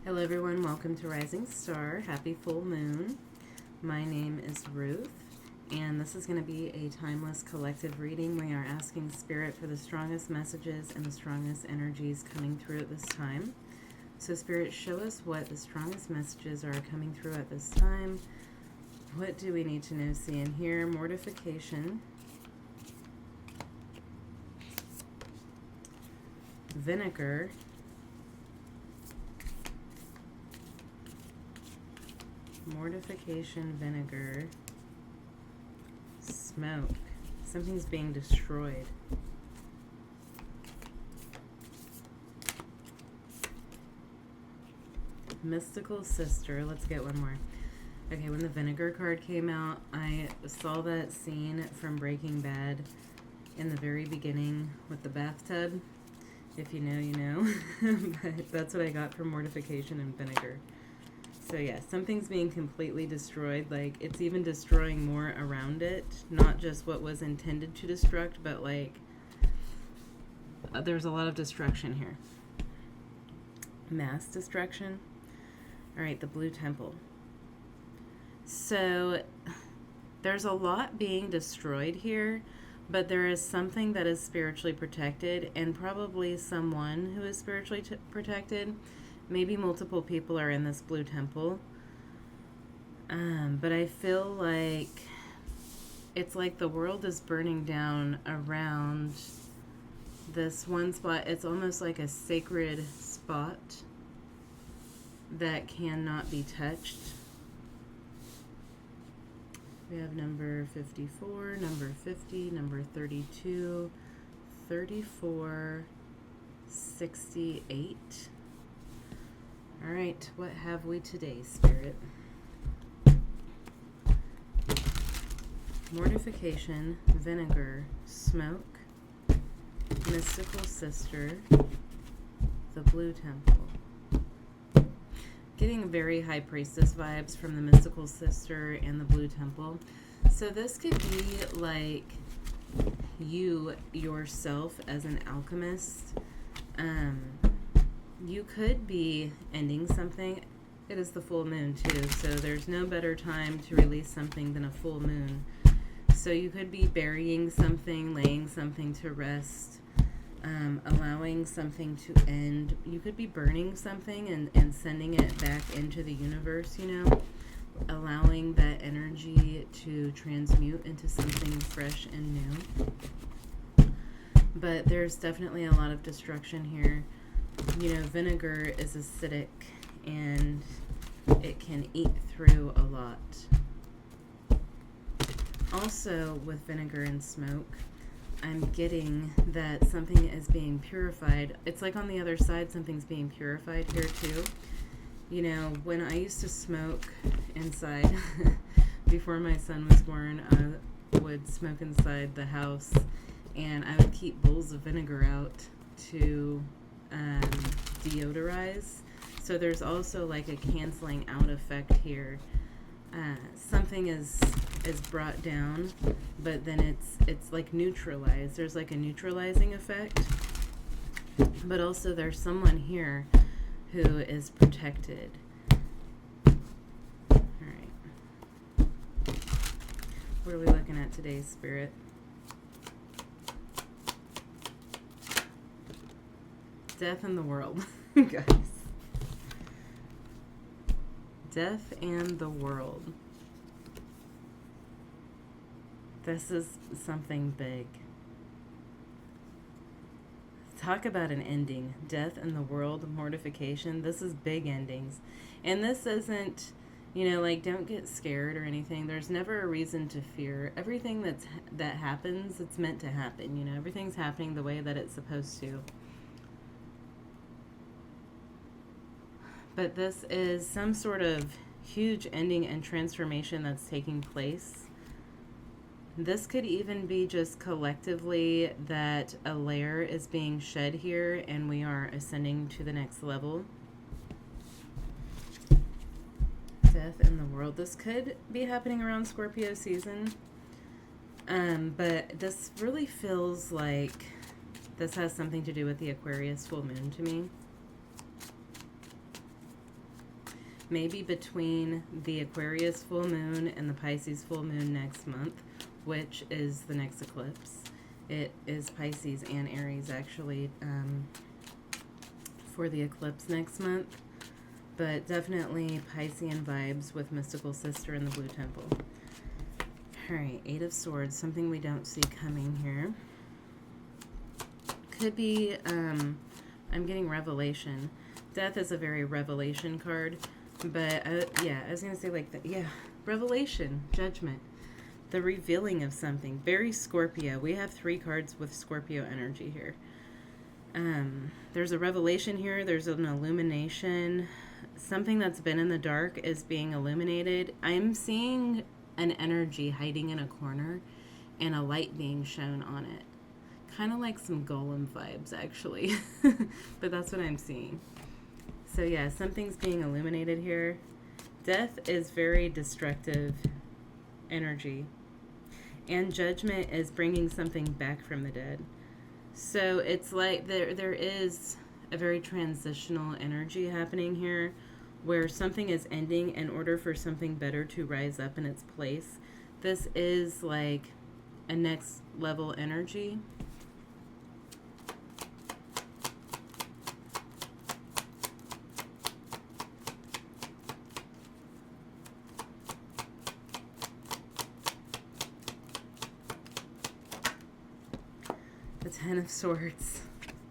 Hello everyone, welcome to Rising Star. Happy full moon. My name is Ruth, and this is going to be a timeless collective reading. We are asking Spirit for the strongest messages and the strongest energies coming through at this time. So Spirit, show us what the strongest messages are coming through at this time. What do we need to know, see, and hear? Mortification. Vinegar. Mortification, vinegar, smoke. Something's being destroyed. Mystical sister. Let's get one more. Okay, when the vinegar card came out, I saw that scene from Breaking Bad in the very beginning with the bathtub. If you know, you know. But that's what I got from mortification and vinegar. So yeah, something's being completely destroyed. Like, it's even destroying more around it. Not just what was intended to destruct, but like, there's a lot of destruction here. Mass destruction. Alright, the blue temple. So, there's a lot being destroyed here, but there is something that is spiritually protected, and probably someone who is spiritually protected. Maybe multiple people are in this blue temple. But I feel like it's like the world is burning down around this one spot. It's almost like a sacred spot that cannot be touched. We have number 54, number 50, number 32, 34, 68. All right, what have we today, Spirit? Mortification, vinegar, smoke, mystical sister, the blue temple. Getting very high priestess vibes from the mystical sister and the blue temple. So this could be like you yourself as an alchemist. You could be ending something. It is the full moon too, so there's no better time to release something than a full moon. So you could be burying something, laying something to rest, allowing something to end. You could be burning something and sending it back into the universe, you know, allowing that energy to transmute into something fresh and new. But there's definitely a lot of destruction here. You know, vinegar is acidic and it can eat through a lot. Also, with vinegar and smoke, I'm getting that something is being purified. It's like on the other side, something's being purified here too. You know, when I used to smoke inside, before my son was born, I would smoke inside the house, and I would keep bowls of vinegar out to deodorize. So there's also like a canceling out effect here. Something is brought down, but then it's like neutralized. There's like a neutralizing effect, but also there's someone here who is protected. All right, what are we looking at today, Spirit? Death in the world. Guys, death and the world. This is something big. Talk about an ending. Death and the world, mortification. This is big endings. And this isn't, you know, like, don't get scared or anything. There's never a reason to fear. Everything that happens, it's meant to happen. You know, everything's happening the way that it's supposed to. But this is some sort of huge ending and transformation that's taking place. This could even be just collectively that a layer is being shed here and we are ascending to the next level. Death in the world. This could be happening around Scorpio season. But this really feels like this has something to do with the Aquarius full moon to me. maybe between the Aquarius full moon and the Pisces full moon next month, which is the next eclipse. It is Pisces and Aries, actually, for the eclipse next month. But definitely Piscean vibes with Mystical Sister in the Blue Temple. Alright, Eight of Swords, something we don't see coming here. Could be, I'm getting Revelation. Death is a very Revelation card. But, yeah, I was going to say like that. Yeah, Revelation, Judgment. The revealing of something. Very Scorpio. We have 3 cards with Scorpio energy here. There's a revelation here. There's an illumination. Something that's been in the dark is being illuminated. I'm seeing an energy hiding in a corner and a light being shown on it. Kind of like some golem vibes, actually. But that's what I'm seeing. So yeah, something's being illuminated here. Death is very destructive energy. And Judgment is bringing something back from the dead. So it's like there is a very transitional energy happening here where something is ending in order for something better to rise up in its place. This is like a next level energy. The Ten of Swords.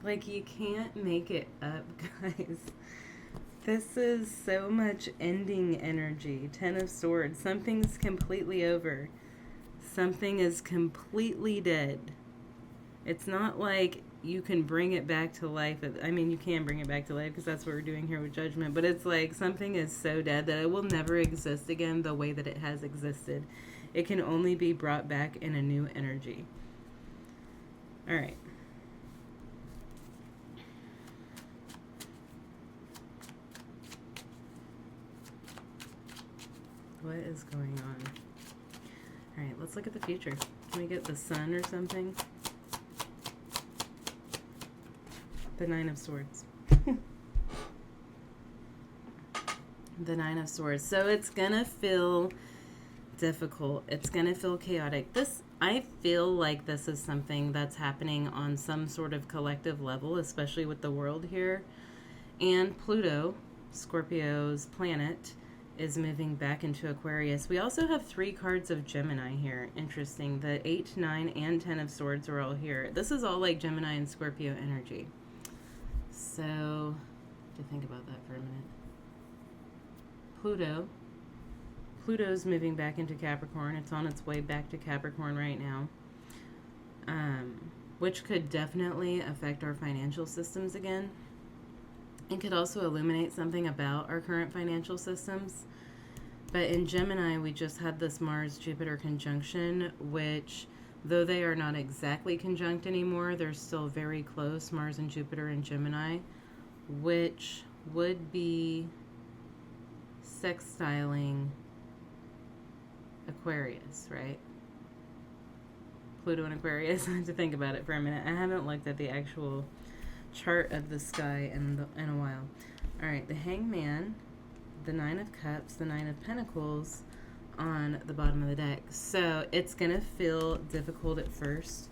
Like, you can't make it up, guys. This is so much ending energy. Ten of Swords. Something's completely over. Something is completely dead. It's not like you can bring it back to life. I mean, you can bring it back to life because that's what we're doing here with Judgment. But it's like something is so dead that it will never exist again the way that it has existed. It can only be brought back in a new energy. All right. What is going on? All right, let's look at the future. Can we get the sun or something? The Nine of Swords. The Nine of Swords. So it's gonna feel difficult. It's gonna feel chaotic. I feel like this is something that's happening on some sort of collective level, especially with the world here. And Pluto, Scorpio's planet, is moving back into Aquarius. We also have 3 cards of Gemini here. Interesting. The 8, 9, and 10 of Swords are all here. This is all like Gemini and Scorpio energy. So, to think about that for a minute. Pluto's moving back into Capricorn. It's on its way back to Capricorn right now. Which could definitely affect our financial systems again. It could also illuminate something about our current financial systems. But in Gemini, we just had this Mars-Jupiter conjunction, which, though they are not exactly conjunct anymore, they're still very close, Mars and Jupiter in Gemini, which would be sextiling Aquarius, right? Pluto and Aquarius. I have to think about it for a minute. I haven't looked at the actual chart of the sky in a while. All right, the Hangman, the Nine of Cups, the Nine of Pentacles on the bottom of the deck. So it's going to feel difficult at first.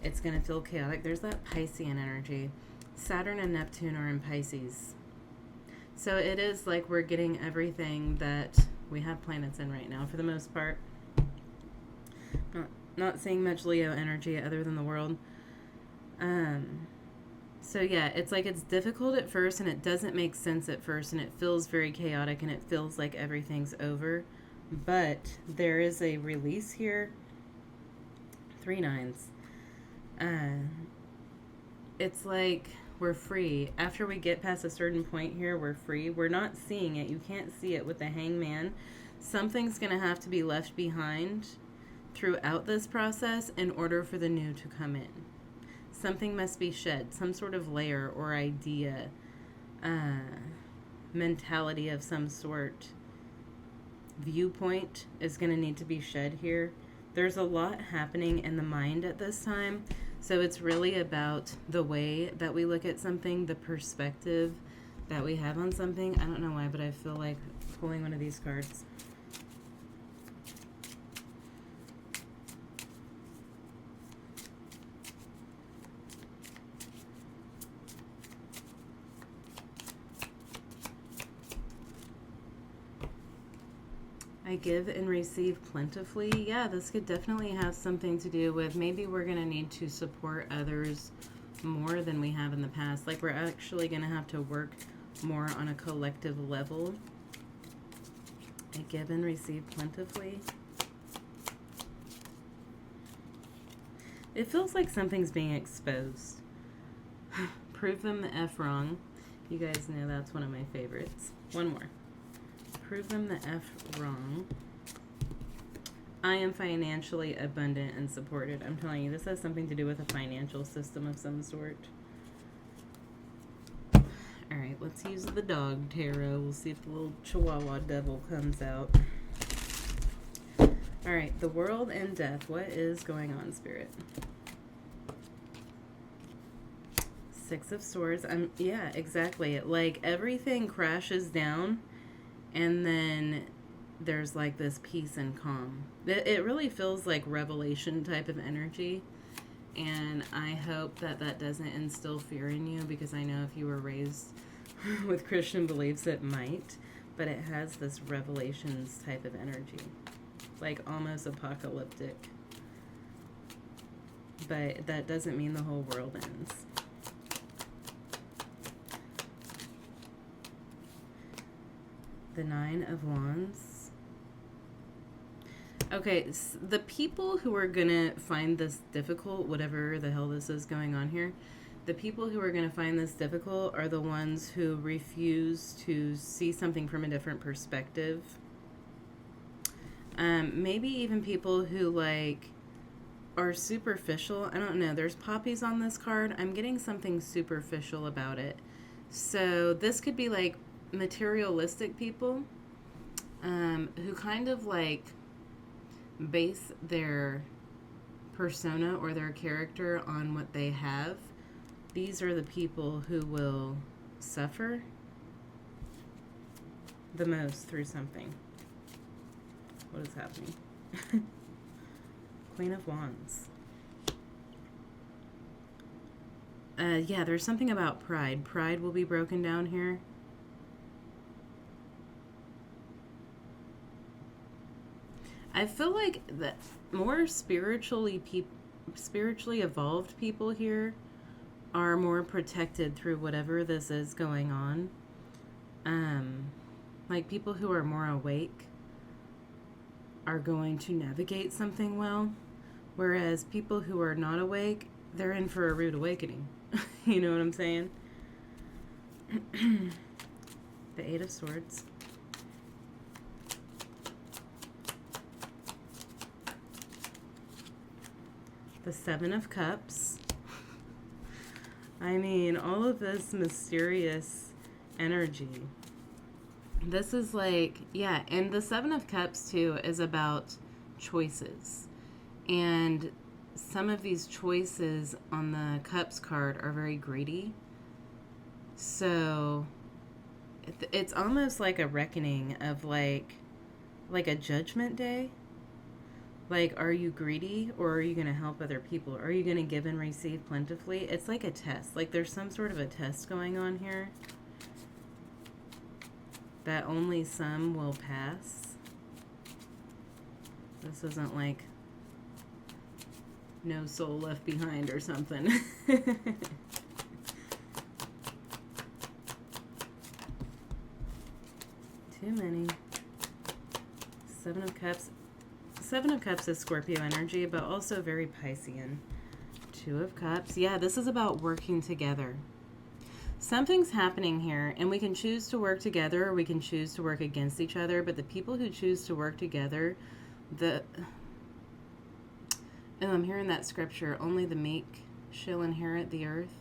It's going to feel chaotic. There's that Piscean energy. Saturn and Neptune are in Pisces. So it is like we're getting everything that we have planets in right now for the most part. Not seeing much Leo energy other than the world. So yeah, it's like it's difficult at first and it doesn't make sense at first and it feels very chaotic and it feels like everything's over. But there is a release here. 3 nines. It's like we're free. After we get past a certain point here, we're free. We're not seeing it. You can't see it with the Hangman. Something's going to have to be left behind throughout this process in order for the new to come in. Something must be shed, some sort of layer or idea, mentality of some sort, viewpoint is going to need to be shed here. There's a lot happening in the mind at this time, so it's really about the way that we look at something, the perspective that we have on something. I don't know why, but I feel like pulling one of these cards. I give and receive plentifully. Yeah, this could definitely have something to do with maybe we're going to need to support others more than we have in the past. Like we're actually going to have to work more on a collective level. I give and receive plentifully. It feels like something's being exposed. Prove them the F wrong. You guys know that's one of my favorites. One more. Prove them the F wrong. I am financially abundant and supported. I'm telling you, this has something to do with a financial system of some sort. Alright, let's use the dog tarot. We'll see if the little chihuahua devil comes out. Alright, the world and death. What is going on, Spirit? Six of Swords. Yeah, exactly. Like everything crashes down and then there's like this peace and calm. It really feels like revelation type of energy. And I hope that that doesn't instill fear in you, because I know if you were raised with Christian beliefs, it might. But it has this revelations type of energy. Like almost apocalyptic. But that doesn't mean the whole world ends. The Nine of Wands. Okay, the people who are gonna find this difficult, whatever the hell this is going on here, the people who are gonna find this difficult are the ones who refuse to see something from a different perspective. Maybe even people who like are superficial. I don't know. There's poppies on this card. I'm getting something superficial about it. So this could be like materialistic people who kind of like base their persona or their character on what they have. These are the people who will suffer the most through something. What is happening? Queen of Wands. Yeah, there's something about pride. Pride will be broken down here. I feel like the more spiritually evolved people here are more protected through whatever this is going on. Like people who are more awake are going to navigate something well, whereas people who are not awake, they're in for a rude awakening. You know what I'm saying? The Eight of Swords. The Seven of Cups. I mean, all of this mysterious energy. This is like, yeah, and the Seven of Cups too is about choices. And some of these choices on the Cups card are very greedy. So it's almost like a reckoning of like a judgment day. Like, are you greedy or are you going to help other people? Are you going to give and receive plentifully? It's like a test. Like there's some sort of a test going on here that only some will pass. This isn't like no soul left behind or something. Too many. Seven of Cups. Seven of Cups is Scorpio energy, but also very Piscean. Two of Cups. Yeah, this is about working together. Something's happening here, and we can choose to work together or we can choose to work against each other, but the people who choose to work together, I'm hearing that scripture, only the meek shall inherit the earth.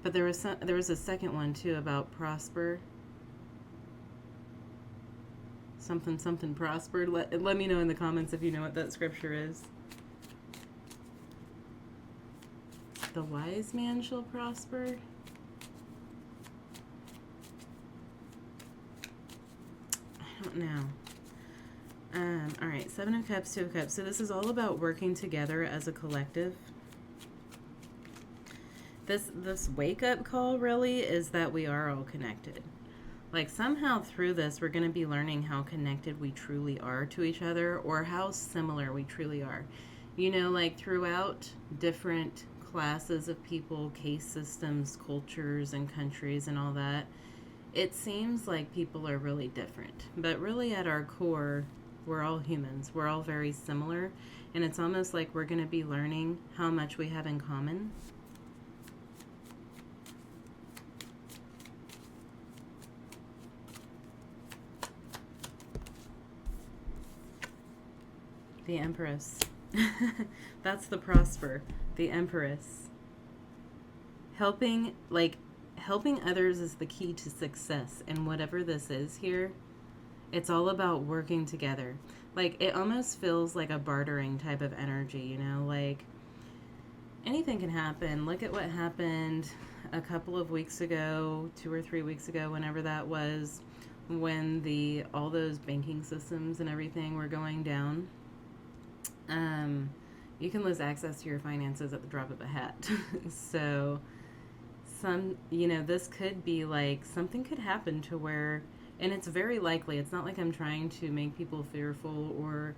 But there was a second one too about prosper. Something prospered. Let me know in the comments if you know what that scripture is. The wise man shall prosper. don't know. All right, Seven of Cups, Two of Cups. So this is all about working together as a collective. This wake-up call really is that we are all connected. Like somehow through this, we're going to be learning how connected we truly are to each other, or how similar we truly are. You know, like throughout different classes of people, case systems, cultures, and countries and all that, it seems like people are really different. But really at our core, we're all humans. We're all very similar. And it's almost like we're going to be learning how much we have in common. The Empress. That's the Prosper. The Empress. Helping others is the key to success. And whatever this is here, it's all about working together. Like, it almost feels like a bartering type of energy, you know? Like, anything can happen. Look at what happened a couple of weeks ago, 2 or 3 weeks ago, whenever that was, when all those banking systems and everything were going down. You can lose access to your finances at the drop of a hat. So, this could be like, something could happen to where, and it's very likely, it's not like I'm trying to make people fearful or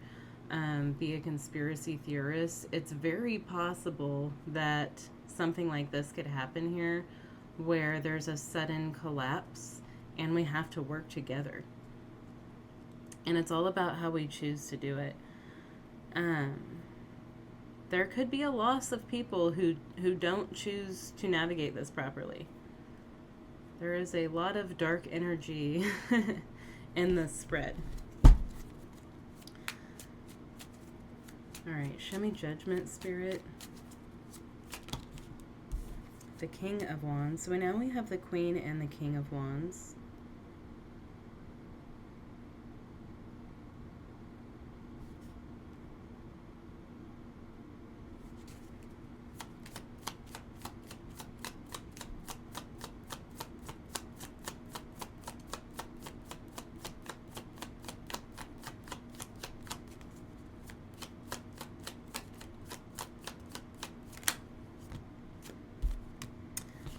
be a conspiracy theorist. It's very possible that something like this could happen here, where there's a sudden collapse and we have to work together. And it's all about how we choose to do it. There could be a loss of people who don't choose to navigate this properly. There is a lot of dark energy in this spread. Alright, show me Judgment, Spirit. The King of Wands. So now we have the Queen and the King of Wands.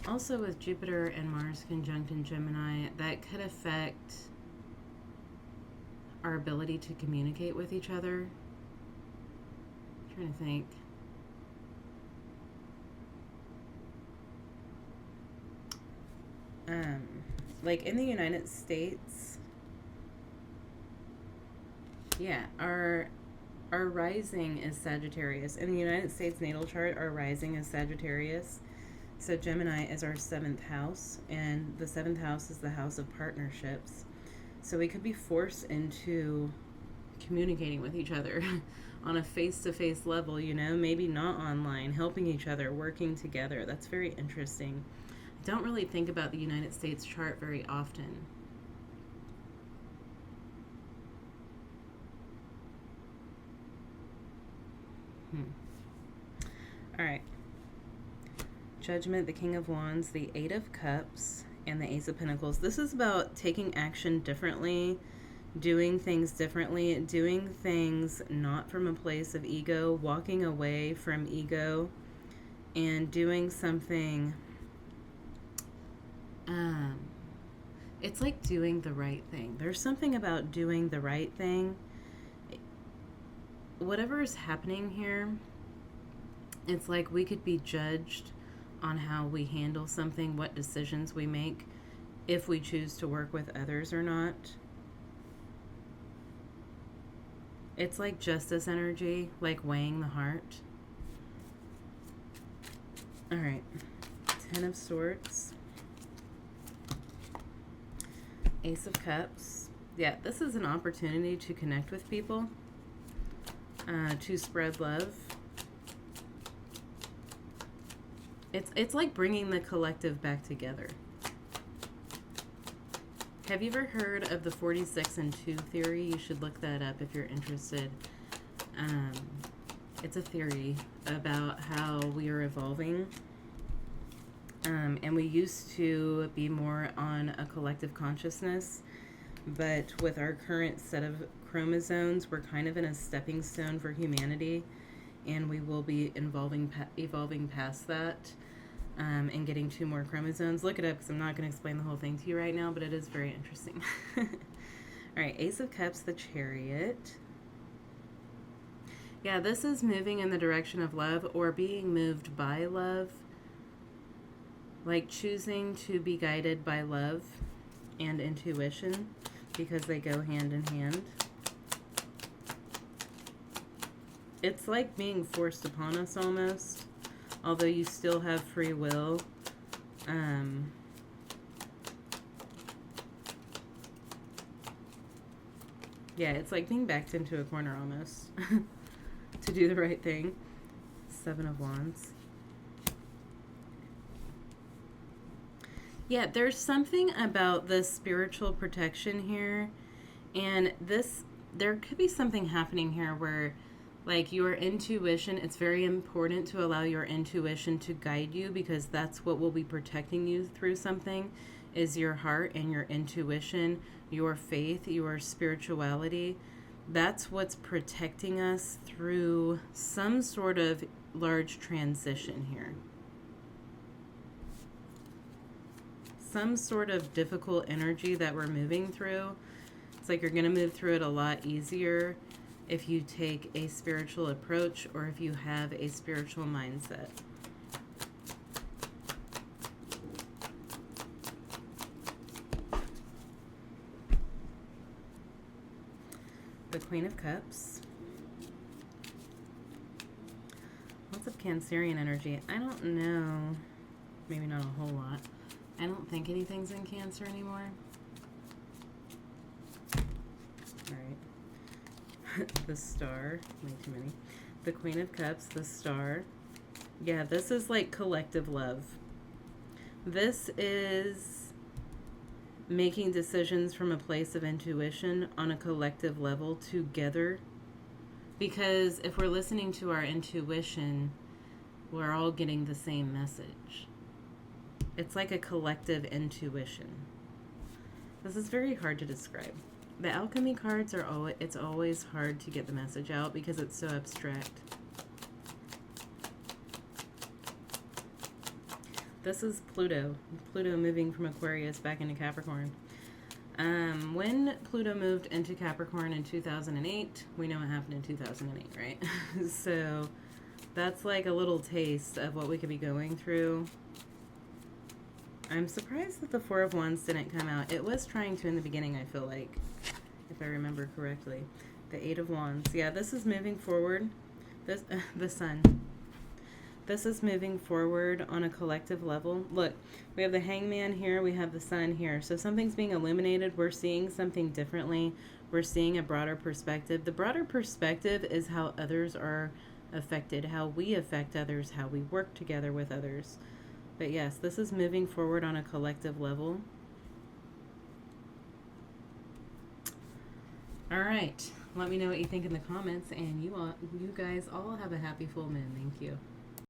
Also with Jupiter and Mars conjunct in Gemini, that could affect our ability to communicate with each other. I'm trying to think. Like in the United States, yeah, our rising is Sagittarius. In the United States natal chart, our rising is Sagittarius. So Gemini is our 7th house, and the 7th house is the house of partnerships. So we could be forced into communicating with each other on a face-to-face level, you know, maybe not online, helping each other, working together. That's very interesting. I don't really think about the United States chart very often. All right. Judgment, the King of Wands, the Eight of Cups, and the Ace of Pentacles. This is about taking action differently, doing things differently, doing things not from a place of ego, walking away from ego, and doing something. It's like doing the right thing. There's something about doing the right thing. Whatever is happening here, it's like we could be judged on how we handle something, what decisions we make, if we choose to work with others or not. It's like justice energy, like weighing the heart. All right, 10 of Swords, Ace of Cups. Yeah, this is an opportunity to connect with people, to spread love. It's like bringing the collective back together. Have you ever heard of the 46 and 2 theory? You should look that up if you're interested. It's a theory about how we are evolving. And we used to be more on a collective consciousness. But with our current set of chromosomes, we're kind of in a stepping stone for humanity, and we will be evolving past that, and getting 2 more chromosomes. Look it up because I'm not going to explain the whole thing to you right now, but it is very interesting. All right, Ace of Cups, the Chariot. Yeah, this is moving in the direction of love or being moved by love, like choosing to be guided by love and intuition, because they go hand in hand. It's like being forced upon us almost, although you still have free will. Yeah, it's like being backed into a corner almost to do the right thing. 7 of Wands. Yeah, there's something about the spiritual protection here, and there could be something happening here where, like, your intuition, it's very important to allow your intuition to guide you, because that's what will be protecting you through something, is your heart and your intuition, your faith, your spirituality. That's what's protecting us through some sort of large transition here. Some sort of difficult energy that we're moving through. It's like you're going to move through it a lot easier if you take a spiritual approach or if you have a spiritual mindset. The Queen of Cups. Lots of Cancerian energy. I don't know. Maybe not a whole lot. I don't think anything's in Cancer anymore. Alright. The Star. Way too many. The Queen of Cups. The Star. Yeah, this is like collective love. This is making decisions from a place of intuition on a collective level together. Because if we're listening to our intuition, we're all getting the same message. It's like a collective intuition. This is very hard to describe. The alchemy cards are it's always hard to get the message out because it's so abstract. This is Pluto. Pluto moving from Aquarius back into Capricorn. When Pluto moved into Capricorn in 2008, we know what happened in 2008, right? So that's like a little taste of what we could be going through. I'm surprised that the 4 of Wands didn't come out. It was trying to in the beginning, I feel like, if I remember correctly. The 8 of Wands. Yeah, this is moving forward. The Sun. This is moving forward on a collective level. Look, we have the Hangman here. We have the Sun here. So something's being illuminated. We're seeing something differently. We're seeing a broader perspective. The broader perspective is how others are affected, how we affect others, how we work together with others. But yes, this is moving forward on a collective level. All right. Let me know what you think in the comments. And you guys all have a happy full moon. Thank you.